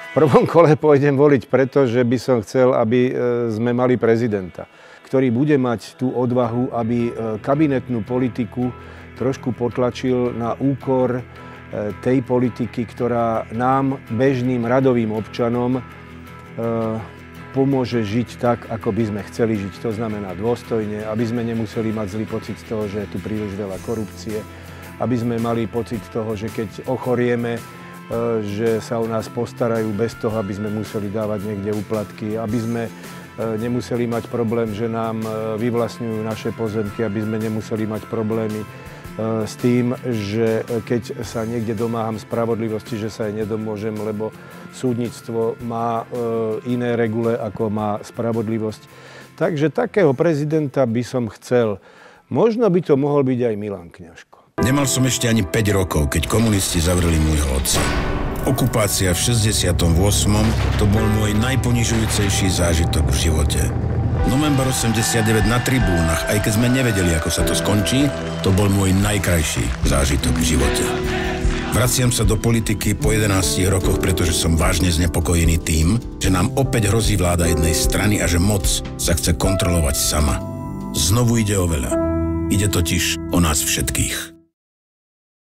V prvom kole pôjdem voliť preto, že by som chcel, aby sme mali prezidenta, ktorý bude mať tú odvahu, aby kabinetnú politiku trošku potlačil na úkor tej politiky, ktorá nám, bežným radovým občanom, pomôže žiť tak, ako by sme chceli žiť. To znamená dôstojne, aby sme nemuseli mať zlý pocit z toho, že je tu príliš veľa korupcie, aby sme mali pocit toho, že keď ochorieme, že sa o nás postarajú bez toho, aby sme museli dávať niekde úplatky, aby sme nemuseli mať problém, že nám vyvlastňujú naše pozemky, aby sme nemuseli mať problémy s tým, že keď sa niekde domáham spravodlivosti, že sa jej nedomôžem, lebo súdnictvo má iné regule, ako má spravodlivosť. Takže takého prezidenta by som chcel. Možno by to mohol byť aj Milan Kňažko. Nemal som ešte ani 5 rokov, keď komunisti zavreli môjho otca. Okupácia v 68. to bol môj najponižujúcejší zážitok v živote. November 89 na tribúnach, aj keď sme nevedeli, ako sa to skončí, to bol môj najkrajší zážitok v živote. Vraciam sa do politiky po 11 rokoch, pretože som vážne znepokojený tým, že nám opäť hrozí vláda jednej strany a že moc sa chce kontrolovať sama. Znovu ide o veľa. Ide totiž o nás všetkých.